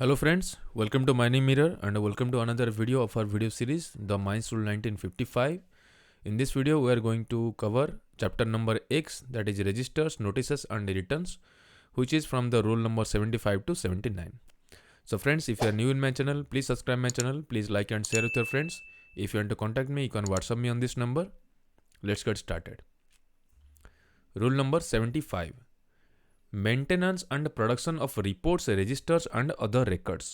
Hello friends, welcome to Mining Mirror and welcome to another video of our video series, The Mines Rule 1955. In this video, we are going to cover chapter number X, that is registers, notices and returns, which is from the rule number 75 to 79. So friends, if you are new in my channel, please subscribe my channel, please like and share with your friends. If you want to contact me, you can WhatsApp me on this number. Let's get started. Rule number 75. Maintenance and production of reports registers and other records.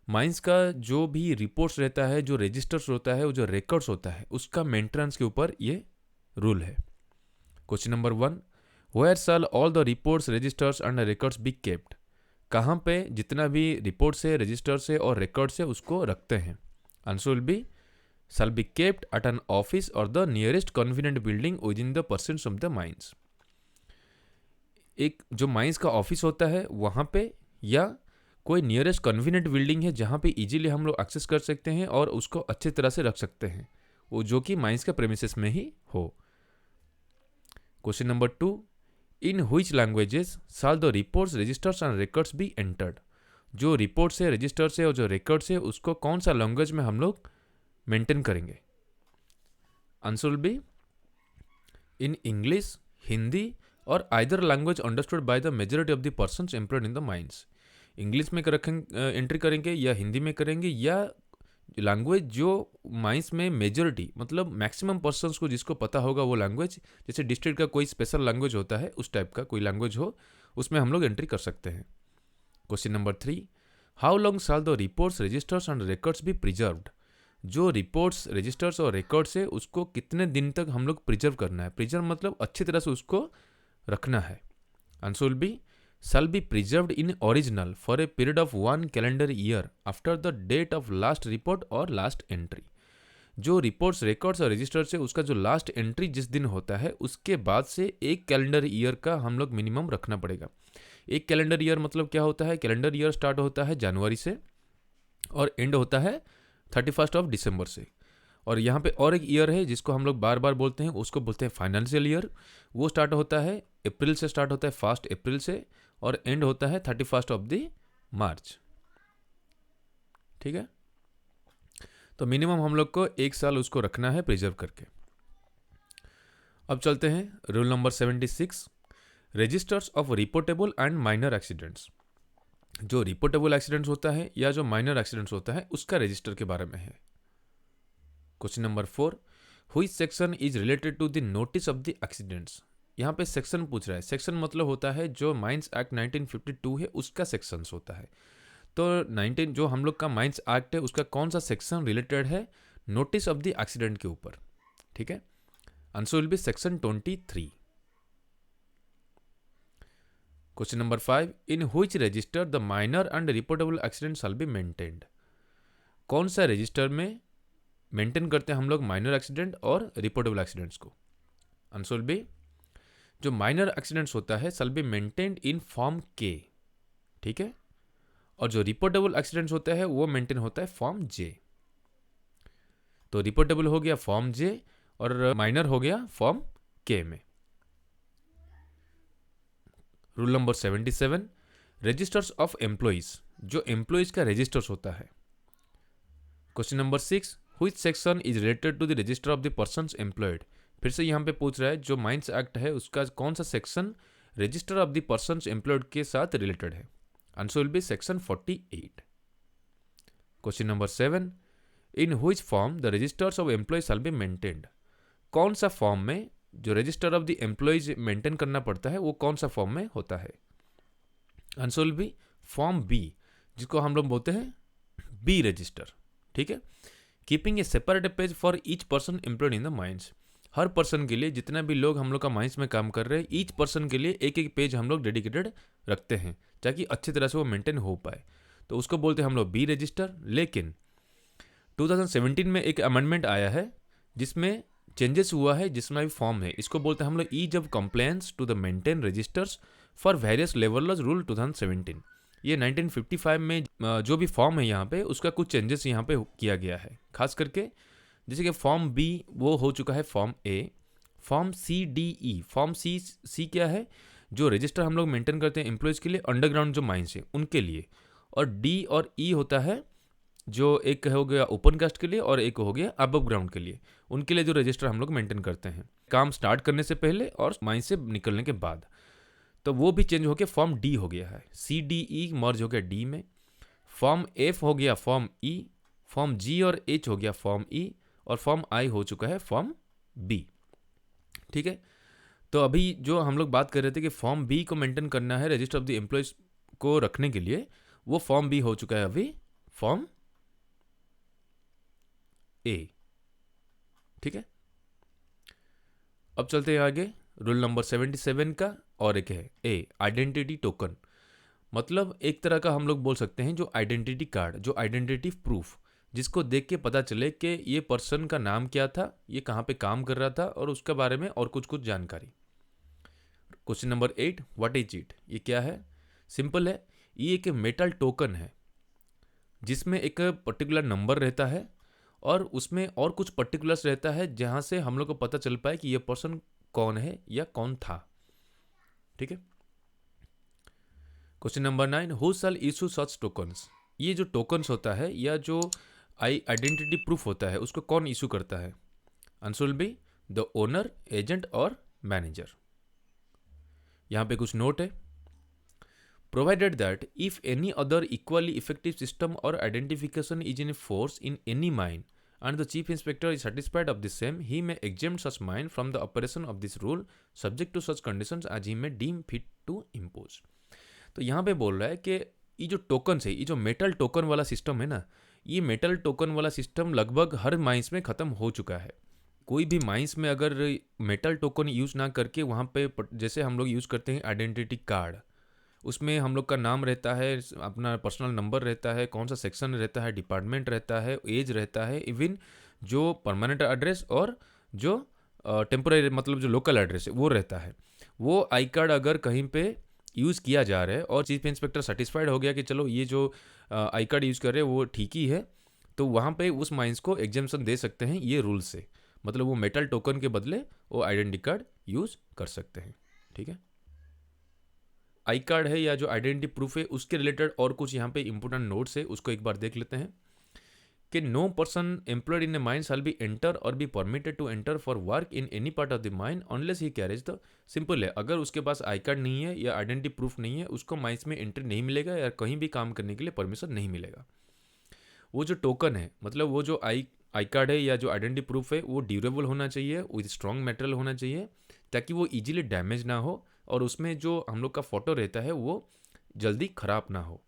Mines का जो भी reports रहता है, जो registers होता है, वो जो रिकॉर्ड्स होता है, उसका मेंटेनेंस के ऊपर ये रूल है। Question number 1, where shall all the reports registers and records be kept. कहाँ पे जितना भी रिपोर्ट्स है, रजिस्टर्स है और रिकॉर्ड्स है उसको रखते हैं। Answer will be shall be kept at an office or the nearest convenient building within the precincts of the mines. एक जो माइंस का ऑफिस होता है वहाँ पे, या कोई नियरेस्ट कन्वीनियंट बिल्डिंग है जहाँ पे इजीली हम लोग एक्सेस कर सकते हैं और उसको अच्छी तरह से रख सकते हैं, वो जो कि माइंस के प्रेमिसेस में ही हो। Question number 2, in which languages shall the reports registers and records be entered. जो रिपोर्ट्स है, रजिस्टर्स है और जो रिकॉर्ड्स है उसको कौन सा लैंग्वेज में हम लोग मेंटेन करेंगे। Answer will be in English, Hindi or either language understood by the majority of the persons employed in the mines. English में एंट्री करेंगे या हिंदी में करेंगे, या लैंग्वेज जो माइंस में मेजॉरिटी मतलब मैक्सिमम पर्सन्स को जिसको पता होगा वो लैंग्वेज, जैसे डिस्ट्रिक्ट का कोई स्पेशल लैंग्वेज होता है उस टाइप का कोई लैंग्वेज हो, उसमें हम लोग एंट्री कर सकते हैं। Question number 3, how long shall the reports registers and records be preserved. जो रिपोर्ट्स रजिस्टर्स और रिकॉर्ड्स है उसको कितने दिन तक हम लोग प्रिजर्व करना है। प्रिजर्व मतलब अच्छी तरह से उसको रखना है। Answer will B shall be preserved in original for a period of 1 calendar year after the date of last report or last entry। जो रिपोर्ट्स, रिकॉर्ड्स और रजिस्टर से उसका जो लास्ट एंट्री जिस दिन होता है उसके बाद से 1 कैलेंडर ईयर का हम लोग मिनिमम रखना पड़ेगा। 1 कैलेंडर ईयर मतलब क्या होता है? कैलेंडर ईयर स्टार्ट होता है जनवरी से और एंड होता है 31 ऑफ दिसंबर से। और यहाँ पे और एक ईयर है जिसको हम लोग बार बार बोलते हैं, उसको बोलते हैं फाइनेंशियल ईयर। वो स्टार्ट होता है अप्रैल से, स्टार्ट होता है 1 अप्रैल से और एंड होता है 31 ऑफ द मार्च। ठीक है, तो मिनिमम हम लोग को 1 साल उसको रखना है प्रिजर्व करके। अब चलते हैं rule number 76, registers of reportable and minor accidents. जो रिपोर्टेबल एक्सीडेंट्स होता है या जो माइनर एक्सीडेंट्स होता है उसका रजिस्टर के बारे में है। Question number 4, which section is related to the notice of the accidents. यहाँ पे सेक्शन पूछ रहा है। सेक्शन मतलब होता है जो माइंस एक्ट 1952 है उसका सेक्शंस होता है। तो 19 जो हम लोग का माइंस एक्ट है उसका कौन सा सेक्शन रिलेटेड है नोटिस ऑफ द एक्सीडेंट के ऊपर। ठीक है, answer will be section 23। Question number 5, in which register the minor and reportable accident shell be maintained. कौन सा रजिस्टर में मेंटेन करते हैं हम लोग माइनर एक्सीडेंट और रिपोर्टेबल एक्सीडेंट्स को। आंसर विल बी जो माइनर एक्सीडेंट्स होता है शैल बी मेंटेन्ड इन फॉर्म के। ठीक है, और जो रिपोर्टेबल एक्सीडेंट्स होता है वो मेंटेन होता है फॉर्म जे। तो रिपोर्टेबल हो गया फॉर्म जे और माइनर हो गया फॉर्म के में। Rule number 77, registers of employees. जो एम्प्लॉइज का रजिस्टर्स होता है। Question number 6, which section is related to the register of the persons employed. फिर से यहाँ पे पूछ रहा है जो माइंस एक्ट है उसका कौन सा section register of the persons employed के साथ रिलेटेड है। Answer will be section 48। Question number 7, in which form the registers of employees shall be maintained. कौन सा फॉर्म में जो register of the employees maintain करना पड़ता है वो कौन सा फॉर्म में होता है। Answer will be form B, जिसको हम लोग बोलते हैं बी रजिस्टर। ठीक है, keeping a separate page for each person employed in the mines. हर पर्सन के लिए, जितना भी लोग हम लोग का माइंस में काम कर रहे हैं, ईच पर्सन के लिए एक एक पेज हम लोग डेडिकेटेड रखते हैं ताकि अच्छी तरह से वो मेंटेन हो पाए। तो उसको बोलते हैं हम लोग बी रजिस्टर। लेकिन 2017 में एक अमेंडमेंट आया है जिसमें चेंजेस हुआ है, जिसमें भी फॉर्म है, इसको बोलते हैं हम लोग ease of compliance to the maintain registers for various levels rule 2017। ये 1955 में जो भी फॉर्म है यहाँ पे उसका कुछ चेंजेस यहाँ पे किया गया है। खास करके जैसे कि फॉर्म बी वो हो चुका है form A, form C D E. Form C क्या है? जो रजिस्टर हम लोग मेंटेन करते हैं एम्प्लॉयज़ के लिए अंडरग्राउंड जो माइंस है उनके लिए। और डी और ई होता है जो एक हो गया ओपन कास्ट के लिए और एक हो गया अबव ग्राउंड के लिए, उनके लिए जो रजिस्टर हम लोग मेंटेन करते हैं काम स्टार्ट करने से पहले और माइन से निकलने के बाद। तो वो भी चेंज हो गया, फॉर्म डी हो गया है, सी डी ई मर्ज हो गया डी में, फॉर्म एफ हो गया फॉर्म ई, फॉर्म जी और एच हो गया फॉर्म ई, और फॉर्म आई हो चुका है फॉर्म बी। ठीक है, तो अभी जो हम लोग बात कर रहे थे कि फॉर्म बी को मेंटेन करना है रजिस्टर ऑफ द एम्प्लॉयज को रखने के लिए, वो फॉर्म बी हो चुका है अभी फॉर्म ए। ठीक है, अब चलते हैं आगे। रूल नंबर 77 का और एक है ए आइडेंटिटी टोकन, मतलब एक तरह का हम लोग बोल सकते हैं जो आइडेंटिटी कार्ड, जो आइडेंटिटी प्रूफ, जिसको देख के पता चले कि ये पर्सन का नाम क्या था, ये कहाँ पे काम कर रहा था, और उसके बारे में और कुछ कुछ जानकारी। Question number 8, what is it, ये क्या है? सिंपल है, ये एक मेटल टोकन है जिसमें एक पर्टिकुलर नंबर रहता है और उसमें और कुछ पर्टिकुलर्स रहता है जहाँ से हम लोग को पता चल पाए कि ये पर्सन कौन है या कौन था। ठीक है, question number 9, who shall issue such tokens, ये जो टोकन्स होता है या जो आइडेंटिटी प्रूफ होता है उसको कौन इशू करता है? Answer will be the owner, agent और मैनेजर। यहाँ पे कुछ नोट है, provided that if any other equally effective system or identification is in force in any mine and the chief inspector is satisfied of the same, he may exempt such mine from the operation of this rule subject to such conditions as he may deem fit to impose। तो यहाँ पे बोल रहा है कि ये जो token है, ये जो मेटल टोकन वाला सिस्टम है ना, ये मेटल टोकन वाला सिस्टम लगभग हर माइंस में ख़त्म हो चुका है। कोई भी माइंस में अगर मेटल टोकन यूज़ ना करके वहाँ पे जैसे हम लोग यूज़ करते हैं आइडेंटिटी कार्ड, उसमें हम लोग का नाम रहता है, अपना पर्सनल नंबर रहता है, कौन सा सेक्शन रहता है, डिपार्टमेंट रहता है, एज रहता है, इवन जो परमानेंट एड्रेस और जो टेम्पोररी मतलब जो लोकल एड्रेस है वो रहता है। वो आई कार्ड अगर कहीं पे यूज़ किया जा रहा है और चीफ इंस्पेक्टर सेटिस्फाइड हो गया कि चलो ये जो आई कार्ड यूज़ कर रहे हैं वो ठीक ही है, तो वहाँ पे उस माइंस को एग्जेम्पशन दे सकते हैं ये रूल से, मतलब वो मेटल टोकन के बदले वो आइडेंटिटी कार्ड यूज़ कर सकते हैं। ठीक है, आई कार्ड है या जो आइडेंटिटी प्रूफ है उसके रिलेटेड और कुछ यहाँ पे इंपॉर्टेंट नोट्स है, उसको एक बार देख लेते हैं कि no person employed in a mine shall be enter or be permitted to enter for work in any part of the mine unless he carries the, simple है, अगर उसके पास आई कार्ड नहीं है या आइडेंटिटी प्रूफ नहीं है उसको mines में एंट्री नहीं मिलेगा या कहीं भी काम करने के लिए परमिशन नहीं मिलेगा। वो जो टोकन है मतलब वो जो आई कार्ड है या जो आइडेंटिटी प्रूफ है वो ड्यूरेबल होना चाहिए, विद स्ट्रॉन्ग मटेरियल होना चाहिए ताकि वो इजीली डैमेज ना हो और उसमें जो हम लोग का फोटो रहता है वो जल्दी ख़राब ना हो।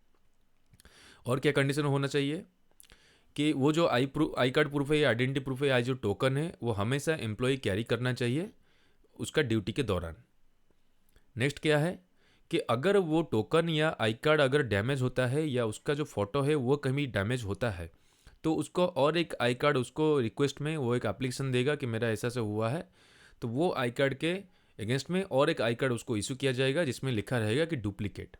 और क्या कंडीशन होना चाहिए कि वो जो आई कार्ड प्रूफ है या आइडेंटिटी प्रूफ है या जो टोकन है वो हमेशा एम्प्लॉय कैरी करना चाहिए उसका ड्यूटी के दौरान। नेक्स्ट क्या है कि अगर वो टोकन या आई कार्ड अगर डैमेज होता है या उसका जो फ़ोटो है वो कहीं डैमेज होता है तो उसको और एक आई कार्ड उसको रिक्वेस्ट में वो एक एप्लीकेशन देगा कि मेरा ऐसा से हुआ है, तो वो आई कार्ड के अगेंस्ट में और एक आई कार्ड उसको इशू किया जाएगा जिसमें लिखा रहेगा कि डुप्लीकेट।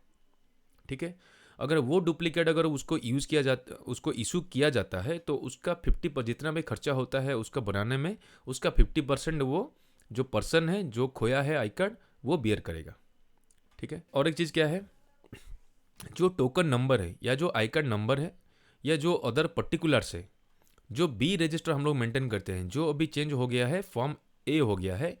ठीक है, अगर वो डुप्लीकेट अगर उसको यूज़ किया जाता उसको इशू किया जाता है तो उसका 50 जितना भी खर्चा होता है उसका बनाने में उसका 50% वो जो पर्सन है जो खोया है आई कार्ड वो बियर करेगा। ठीक है, और एक चीज़ क्या है, जो टोकन नंबर है या जो आई कार्ड नंबर है या जो अदर पर्टिकुलर्स है जो बी रजिस्टर हम लोग मेंटेन करते हैं जो अभी चेंज हो गया है फॉर्म ए हो गया है,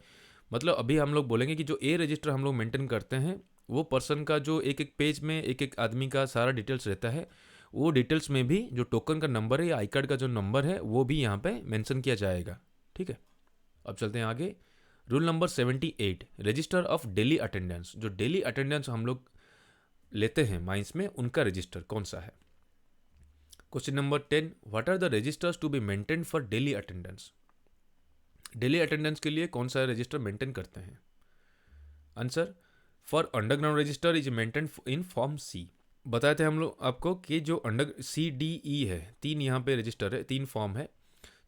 मतलब अभी हम लोग बोलेंगे कि जो ए रजिस्टर हम लोग मेंटेन करते हैं वो पर्सन का जो एक एक पेज में एक एक आदमी का सारा डिटेल्स रहता है, वो डिटेल्स में भी जो टोकन का नंबर है या आई कार्ड का जो नंबर है वो भी यहाँ पे मेंशन किया जाएगा। ठीक है, अब चलते हैं आगे। Rule number 78, register of daily attendance, जो डेली अटेंडेंस हम लोग लेते हैं माइंस में उनका रजिस्टर कौन सा है? Question number 10, what are the registers to be maintain for daily attendance, daily attendance के लिए कौन सा रजिस्टर मेंटेन करते हैं? Answer, for underground register is maintain in form C. बताए थे हम लोग आपको कि जो अंडर सी डी ई है, तीन यहाँ पे रजिस्टर है, तीन फॉर्म है।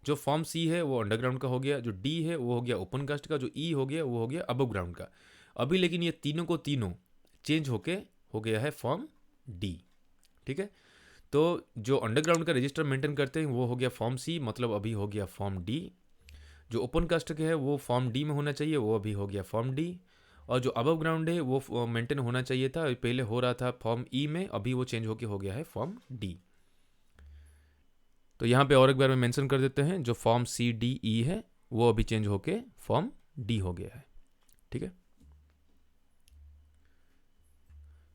जो फॉर्म सी है वो अंडरग्राउंड का हो गया, जो डी है वो हो गया ओपन कास्ट का, जो ई हो गया वो हो गया अबव ग्राउंड का। अभी लेकिन ये तीनों को तीनों चेंज होके हो गया है फॉर्म डी। ठीक है, तो जो अंडरग्राउंड का रजिस्टर मेंटेन करते हैं वो हो गया फॉर्म सी, मतलब अभी हो गया फॉर्म डी। जो ओपन कास्ट के है वो फॉर्म डी में होना चाहिए, वो अभी हो गया फॉर्म डी। और जो अबव ग्राउंड है वो मेंटेन होना चाहिए था, पहले हो रहा था फॉर्म ई में, अभी वो चेंज होके हो गया है फॉर्म डी। तो यहाँ पे और एक बार में मेंशन कर देते हैं, जो फॉर्म सी डी ई है वो अभी चेंज होके फॉर्म डी हो गया है। ठीक है।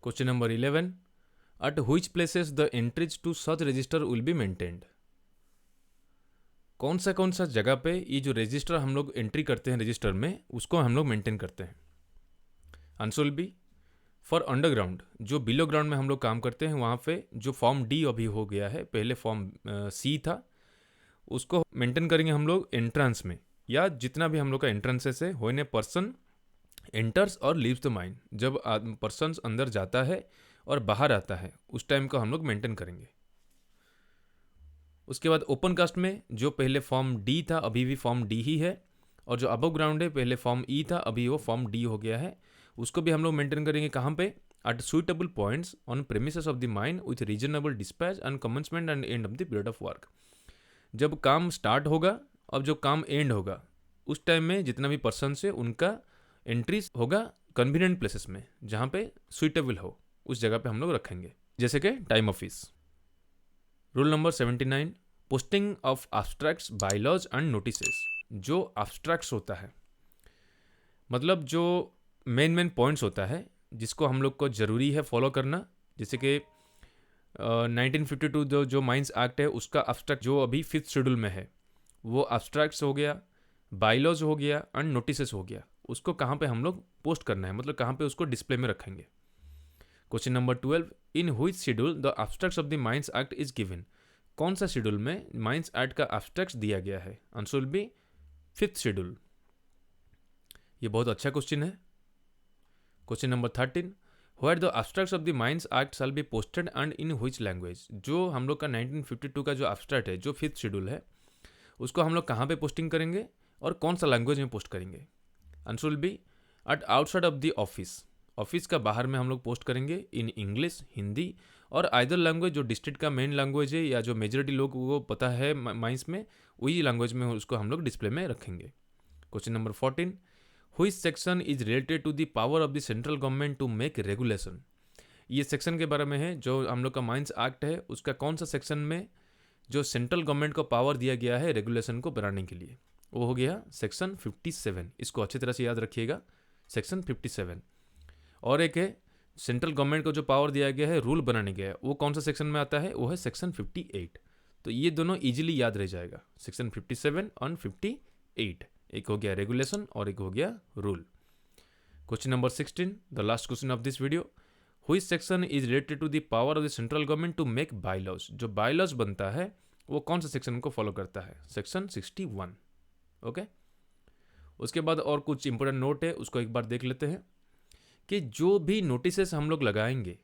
Question number 11, at which places the entries to such register will be maintained. कौन सा जगह पे ये जो रजिस्टर हम लोग एंट्री करते हैं रजिस्टर में, उसको हम लोग मेंटेन करते हैं। Answer will B for underground, जो बिलो ग्राउंड में हम लोग काम करते हैं वहाँ पे जो फॉर्म डी अभी हो गया है, पहले फॉर्म सी था, उसको मेंटेन करेंगे हम लोग एंट्रेंस में, या जितना भी हम लोग का एंट्रेंसेस है, व्हेन ए पर्सन एंटर्स और लीव्स द माइन, जब पर्सन अंदर जाता है और बाहर आता है उस टाइम को हम लोग मेंटेन करेंगे। उसके बाद ओपन कास्ट में जो पहले फॉर्म डी था अभी भी फॉर्म डी ही है, और जो अबव ग्राउंड है पहले फॉर्म ई था अभी वो फॉर्म डी हो गया है, उसको भी हम लोग मेंटेन करेंगे। कहाँ पे? At suitable points on premises of the mine with reasonable dispatch and commencement and end of the period of work. जब काम स्टार्ट होगा और जो काम एंड होगा उस टाइम में जितना भी पर्सन है उनका एंट्रीज होगा कन्वीनियंट प्लेसेस में, जहाँ पे सुइटेबल हो उस जगह पे हम लोग रखेंगे, जैसे कि time office. Rule number 79, posting of abstracts, bylaws and notices. जो एब्स्ट्रैक्ट्स होता है मतलब जो मेन पॉइंट्स होता है जिसको हम लोग को ज़रूरी है फॉलो करना, जैसे कि 1952 जो माइंस एक्ट है उसका एब्स्ट्रैक्ट जो अभी 5th शेड्यूल में है वो एब्स्ट्रैक्ट्स हो गया, बायलॉज हो गया एंड नोटिसेस हो गया। उसको कहाँ पे हम लोग पोस्ट करना है, मतलब कहाँ पे उसको डिस्प्ले में रखेंगे। Question number 12, in which schedule the abstracts of the mines act is given. कौन सा शेड्यूल में माइंस एक्ट का एब्स्ट्रैक्ट्स दिया गया है? Answer will be 5th schedule. ये बहुत अच्छा क्वेश्चन है। Question number 13, where the abstracts of the mines act shall be posted and in which language. जो हम लोग का 1952 का जो एब्स्ट्रैक्ट है जो 5th शेड्यूल है उसको हम लोग कहाँ पे पोस्टिंग करेंगे और कौन सा लैंग्वेज में पोस्ट करेंगे? Answer will be at outside of the office. Office का बाहर में हम लोग पोस्ट करेंगे इन English, Hindi or either language जो डिस्ट्रिक्ट का मेन लैंग्वेज है या जो मेजॉरिटी लोग को पता है माइंस में, वही लैंग्वेज में उसको हम लोग डिस्प्ले में रखेंगे। Question number 14, which section is related to the power of the central government to make regulation. ये सेक्शन के बारे में है, जो हम लोग का माइंस एक्ट है उसका कौन सा सेक्शन में जो सेंट्रल गवर्नमेंट को पावर दिया गया है रेगुलेशन को बनाने के लिए, वो हो गया सेक्शन 57। इसको अच्छी तरह से याद रखिएगा, सेक्शन 57। और एक है सेंट्रल गवर्नमेंट को जो पावर दिया गया है रूल बनाने गया है, वो कौन सा सेक्शन में आता है? वो है सेक्शन 58। तो ये दोनों इजीली याद रह जाएगा, सेक्शन 57 और 58। एक हो गया रेगुलेशन और एक हो गया rule. Question number 16, the last question of this video, which section is related to the power of the central government to make bylaws. जो बायलॉज बनता है वो कौन सा सेक्शन को फॉलो करता है? सेक्शन 61। ओके। उसके बाद और कुछ इंपॉर्टेंट नोट है, उसको एक बार देख लेते हैं कि जो भी नोटिसेस हम लोग लगाएंगे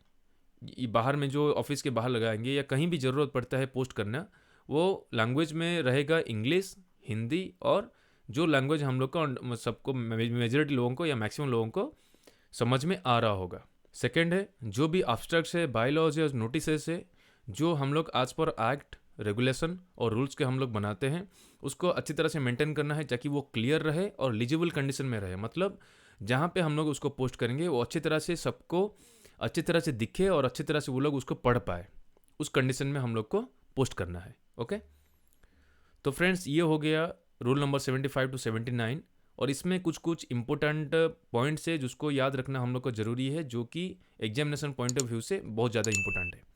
बाहर में, जो ऑफिस के बाहर लगाएंगे या कहीं भी ज़रूरत पड़ता है पोस्ट करना, वो लैंग्वेज में रहेगा इंग्लिश, हिंदी और जो लैंग्वेज हम लोग को सबको मेजॉरिटी लोगों को या मैक्सिमम लोगों को समझ में आ रहा होगा। सेकेंड है जो भी एब्स्ट्रैक्ट्स है, बायलॉज है, नोटिसेस है, जो हम लोग आज पर एक्ट, रेगुलेशन और रूल्स के हम लोग बनाते हैं, उसको अच्छी तरह से मेंटेन करना है ताकि वो क्लियर रहे और लीजिबल कंडीशन में रहे। मतलब जहाँ पे हम लोग उसको पोस्ट करेंगे वो अच्छी तरह से सबको अच्छी तरह से दिखे और अच्छी तरह से वो लोग उसको पढ़ पाए, उस कंडीशन में हम लोग को पोस्ट करना है। ओके। तो फ्रेंड्स, ये हो गया रूल नंबर 75 to 79, और इसमें कुछ कुछ इंपॉर्टेंट पॉइंट्स है जिसको याद रखना हम लोग को ज़रूरी है, जो कि एग्जामिनेशन पॉइंट ऑफ व्यू से बहुत ज़्यादा इंपॉर्टेंट है।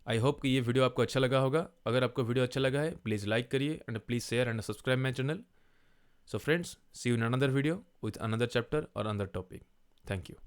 आई होप कि ये वीडियो आपको अच्छा लगा होगा। अगर आपको वीडियो अच्छा लगा है प्लीज़ लाइक करिए and please share and subscribe my channel. So friends, see you in another video with another chapter or another topic. Thank you.